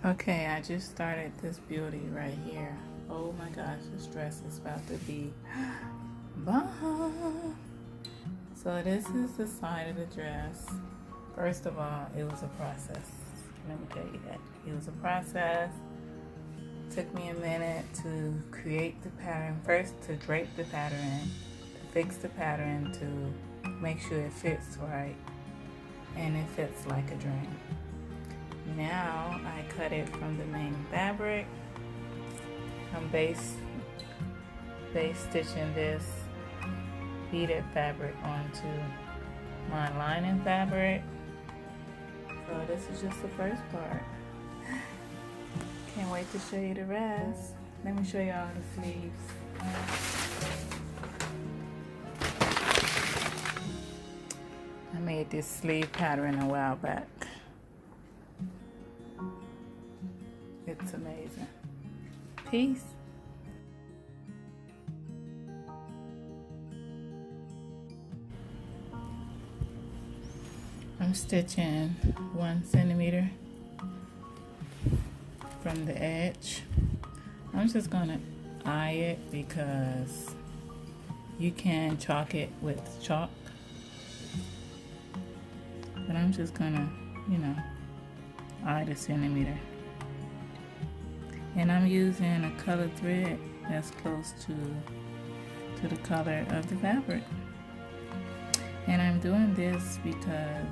Okay, I just started this beauty right here. Oh my gosh, this dress is about to be bomb. So this is the side of the dress. First of all, it was a process. Let me tell you that. It was a process. Took me a minute to create the pattern. First to drape the pattern, to fix the pattern, to make sure it fits right. And it fits like a dream. Now I cut it from the main fabric. I'm base stitching this beaded fabric onto my lining fabric. So this is just the first part. Can't wait to show you the rest. Let me show you all the sleeves. I made this sleeve pattern a while back. It's amazing. Peace. I'm stitching 1 centimeter from the edge. I'm just gonna eye it because you can chalk it with chalk. But I'm just gonna, eye the centimeter. And I'm using a colored thread that's close to the color of the fabric. And I'm doing this because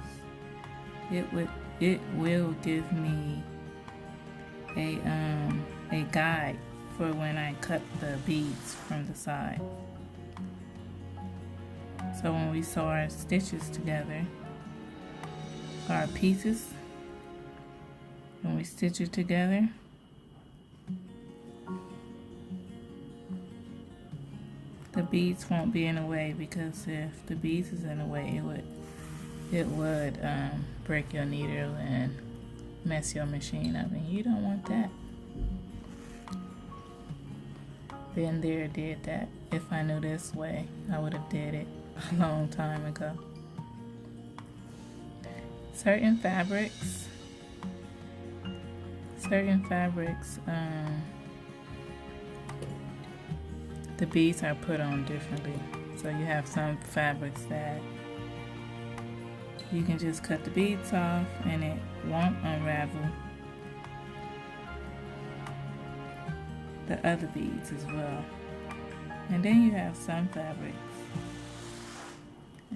it will give me a guide for when I cut the beads from the side. So when we sew our stitches together, our pieces, when we stitch it together, the beads won't be in the way, because if the beads is in the way, it would break your needle and mess your machine up, and you don't want that. Been there, did that. If I knew this way, I would have did it a long time ago. Certain fabrics, the beads are put on differently. So you have some fabrics that you can just cut the beads off and it won't unravel the other beads as well. And then you have some fabrics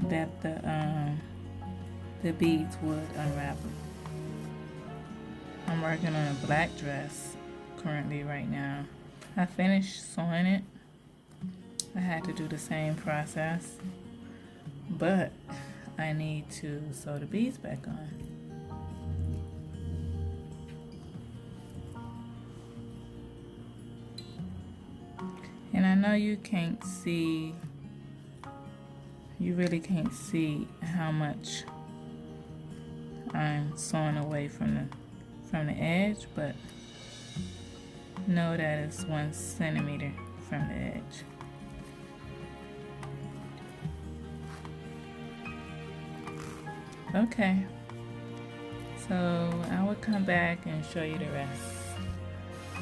that the beads would unravel. I'm working on a black dress currently right now. I finished sewing it. I had to do the same process, but I need to sew the beads back on. And I know you can't see, you really can't see how much I'm sewing away from the edge, but know that it's 1 centimeter from the edge. Okay, so I will come back and show you the rest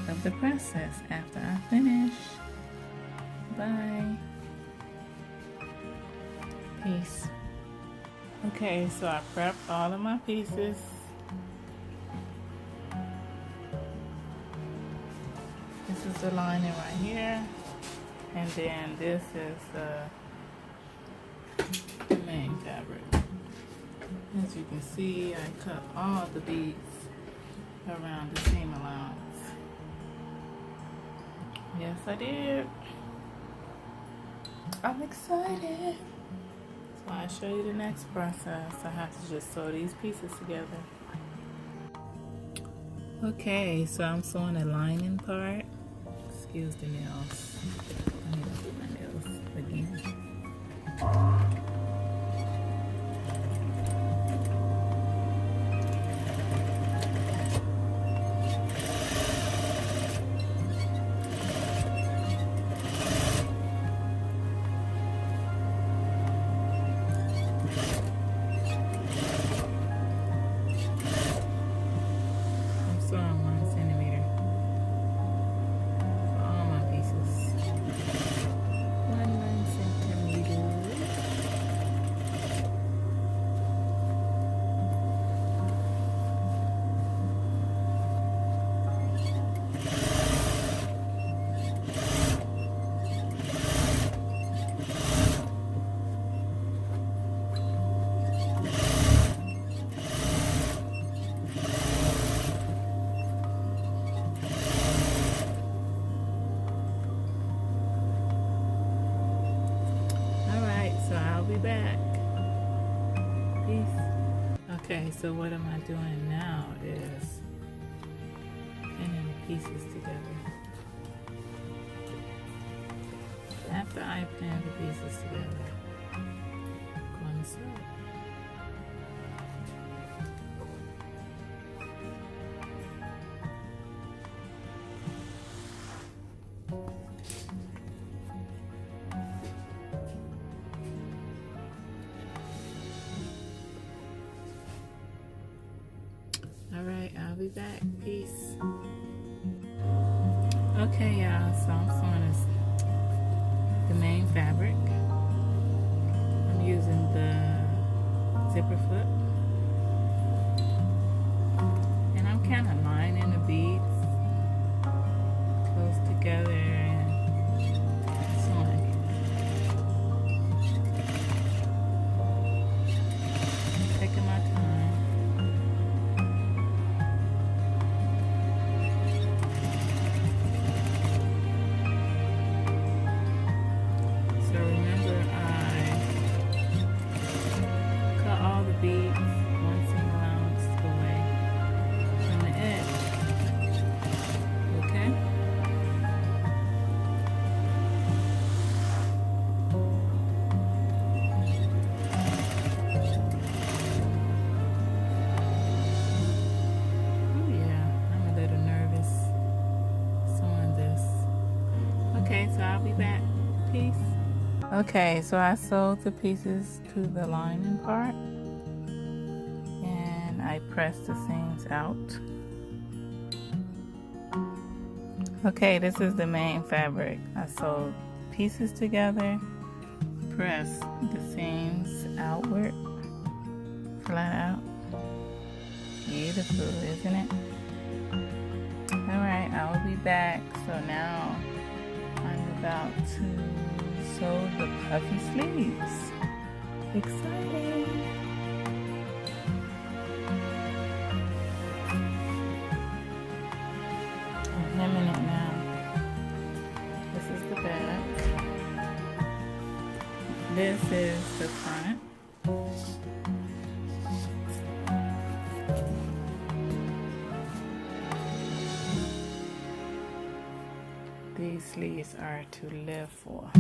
of the process after I finish. Bye. Peace. Okay, so I prepped all of my pieces. This is the lining right here, and then this is the main fabric. As you can see, I cut all the beads around the seam allowance. Yes, I did. I'm excited. So I'll show you the next process. I have to just sew these pieces together. Okay, so I'm sewing the lining part. Excuse the nails. I need to do my nails again. I'm sewing one Okay, so what am I doing now is pinning the pieces together. After I pin the pieces together, I'm going to sew. Alright, I'll be back. Peace. Okay, y'all, so I'm sewing the main fabric. I'm using the zipper foot. And I'm kind of lining the beads close together and sewing. Taking my time. Beads, one single ounce away from the edge. Okay? Oh yeah, I'm a little nervous sewing this. Okay, so I'll be back. Peace. Okay, so I sewed the pieces to the lining part. I press the seams out. Okay, this is the main fabric. I sewed pieces together, press the seams outward, flat out. Beautiful, isn't it? Alright, I will be back. So now I'm about to sew the puffy sleeves. Exciting! Hemming it now. This is the back. This is the front. These sleeves are to live for.